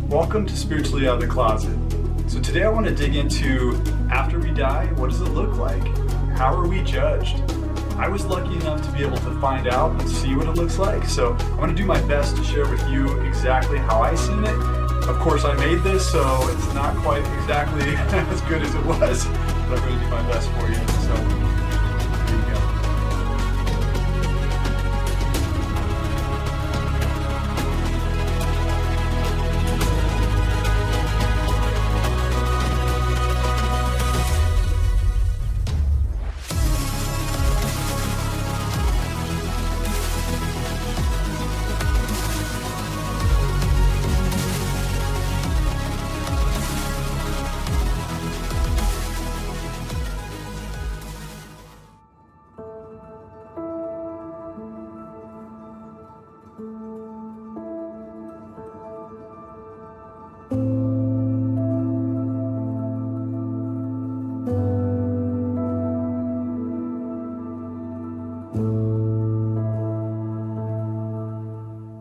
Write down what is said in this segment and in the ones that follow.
Welcome to Spiritually Out of the Closet. So today I want to dig into, after we die, what does it look like? How are we judged? I was lucky enough to be able to find out and see what it looks like, so I'm going to do my best to share with you exactly how I seen it. Of course, I made this, so it's not quite exactly as good as it was, but I'm going to do my best for you. So, here you go.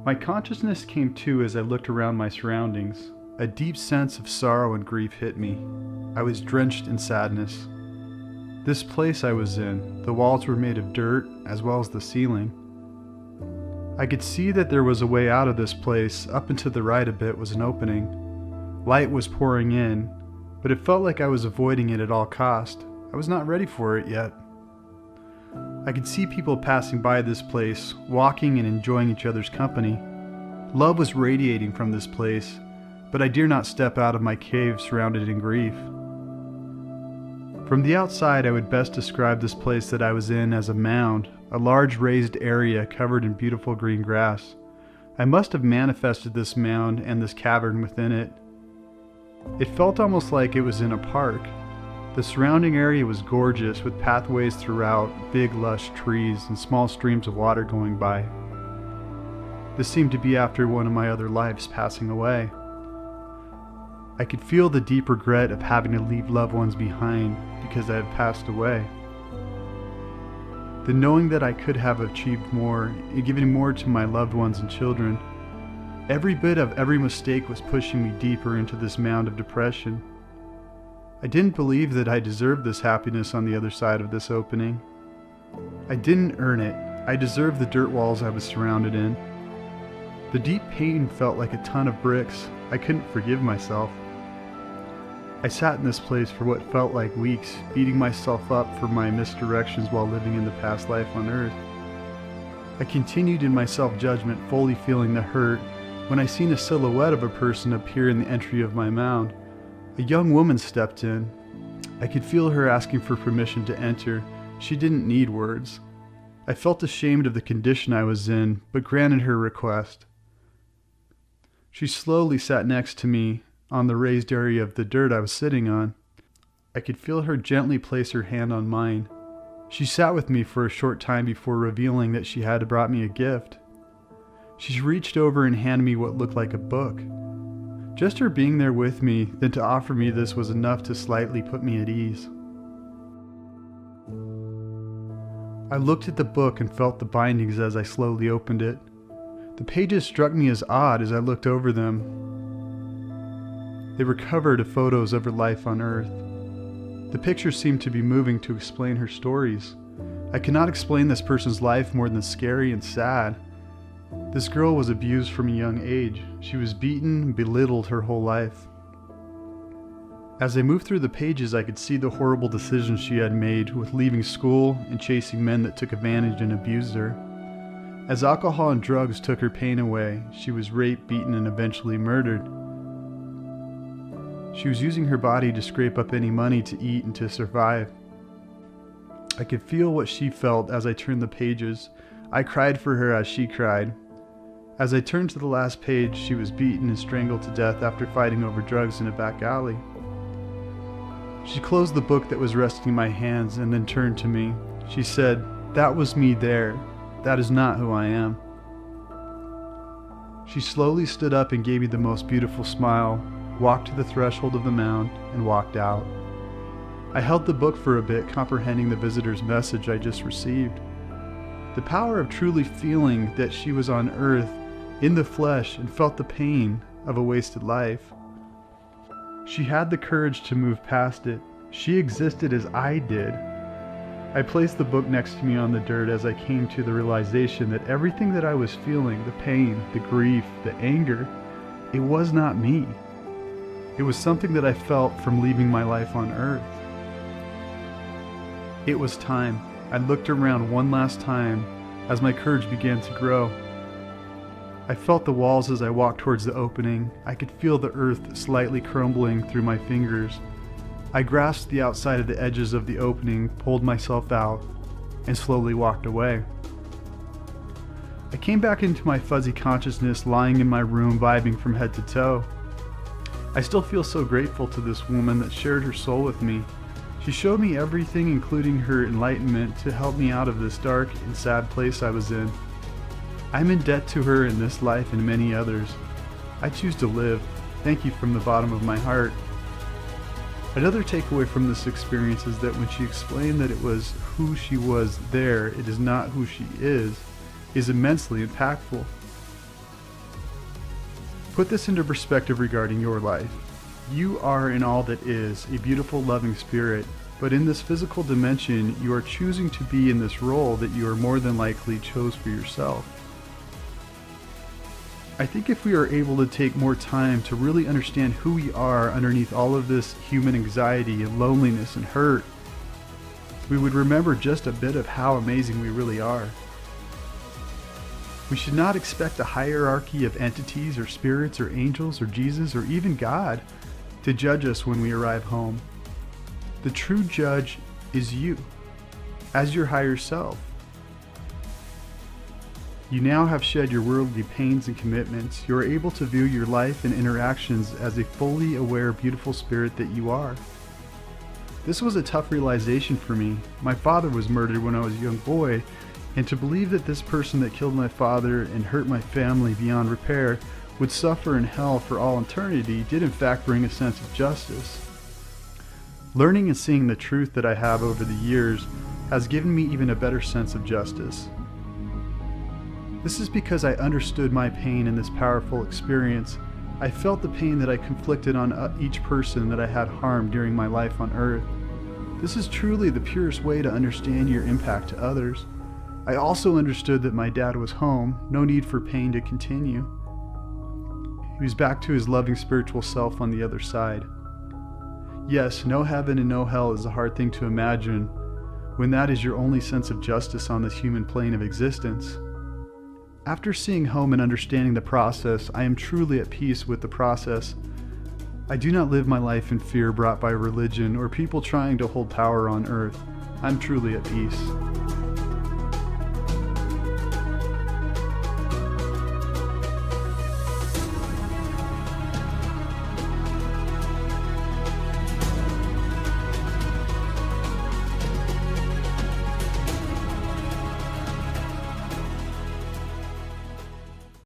My consciousness came to as I looked around my surroundings. A deep sense of sorrow and grief hit me. I was drenched in sadness. This place I was in, the walls were made of dirt as well as the ceiling. I could see that there was a way out of this place. Up and to the right a bit was an opening. Light was pouring in, but it felt like I was avoiding it at all cost. I was not ready for it yet. I could see people passing by this place, walking and enjoying each other's company. Love was radiating from this place, but I dare not step out of my cave surrounded in grief. From the outside, I would best describe this place that I was in as a mound, a large raised area covered in beautiful green grass. I must have manifested this mound and this cavern within it. It felt almost like it was in a park. The surrounding area was gorgeous, with pathways throughout, big lush trees, and small streams of water going by. This seemed to be after one of my other lives passing away. I could feel the deep regret of having to leave loved ones behind because I had passed away. The knowing that I could have achieved more and given more to my loved ones and children. Every bit of every mistake was pushing me deeper into this mound of depression. I didn't believe that I deserved this happiness on the other side of this opening. I didn't earn it. I deserved the dirt walls I was surrounded in. The deep pain felt like a ton of bricks. I couldn't forgive myself. I sat in this place for what felt like weeks, beating myself up for my misdirections while living in the past life on Earth. I continued in my self-judgment, fully feeling the hurt, when I seen a silhouette of a person appear in the entry of my mound. A young woman stepped in. I could feel her asking for permission to enter. She didn't need words. I felt ashamed of the condition I was in, but granted her request. She slowly sat next to me on the raised area of the dirt I was sitting on. I could feel her gently place her hand on mine. She sat with me for a short time before revealing that she had brought me a gift. She reached over and handed me what looked like a book. Just her being there with me, then to offer me this was enough to slightly put me at ease. I looked at the book and felt the bindings as I slowly opened it. The pages struck me as odd as I looked over them. They were covered with photos of her life on Earth. The pictures seemed to be moving to explain her stories. I cannot explain this person's life more than scary and sad. This girl was abused from a young age. She was beaten and belittled her whole life. As I moved through the pages, I could see the horrible decisions she had made with leaving school and chasing men that took advantage and abused her. As alcohol and drugs took her pain away, she was raped, beaten, and eventually murdered. She was using her body to scrape up any money to eat and to survive. I could feel what she felt as I turned the pages. I cried for her as she cried. As I turned to the last page, she was beaten and strangled to death after fighting over drugs in a back alley. She closed the book that was resting in my hands and then turned to me. She said, "That was me there. That is not who I am." She slowly stood up and gave me the most beautiful smile, walked to the threshold of the mound, and walked out. I held the book for a bit, comprehending the visitor's message I just received. The power of truly feeling that she was on earth, in the flesh, and felt the pain of a wasted life. She had the courage to move past it. She existed as I did. I placed the book next to me on the dirt as I came to the realization that everything that I was feeling, the pain, the grief, the anger, it was not me. It was something that I felt from leaving my life on earth. It was time. I looked around one last time as my courage began to grow. I felt the walls as I walked towards the opening. I could feel the earth slightly crumbling through my fingers. I grasped the outside of the edges of the opening, pulled myself out, and slowly walked away. I came back into my fuzzy consciousness, lying in my room, vibing from head to toe. I still feel so grateful to this woman that shared her soul with me. She showed me everything, including her enlightenment, to help me out of this dark and sad place I was in. I'm in debt to her in this life and many others. I choose to live. Thank you from the bottom of my heart. Another takeaway from this experience is that when she explained that it was who she was there, it is not who she is immensely impactful. Put this into perspective regarding your life. You are in all that is, a beautiful, loving spirit, but in this physical dimension, you are choosing to be in this role that you are more than likely chose for yourself. I think if we are able to take more time to really understand who we are underneath all of this human anxiety and loneliness and hurt, we would remember just a bit of how amazing we really are. We should not expect a hierarchy of entities or spirits or angels or Jesus or even God to judge us when we arrive home. The true judge is you, as your higher self. You now have shed your worldly pains and commitments. You are able to view your life and interactions as a fully aware, beautiful spirit that you are. This was a tough realization for me. My father was murdered when I was a young boy, and to believe that this person that killed my father and hurt my family beyond repair would suffer in hell for all eternity did in fact bring a sense of justice. Learning and seeing the truth that I have over the years has given me even a better sense of justice. This is because I understood my pain in this powerful experience. I felt the pain that I conflicted on each person that I had harmed during my life on earth. This is truly the purest way to understand your impact to others. I also understood that my dad was home, no need for pain to continue. He was back to his loving spiritual self on the other side. Yes, no heaven and no hell is a hard thing to imagine when that is your only sense of justice on this human plane of existence. After seeing home and understanding the process, I am truly at peace with the process. I do not live my life in fear brought by religion or people trying to hold power on earth. I'm truly at peace.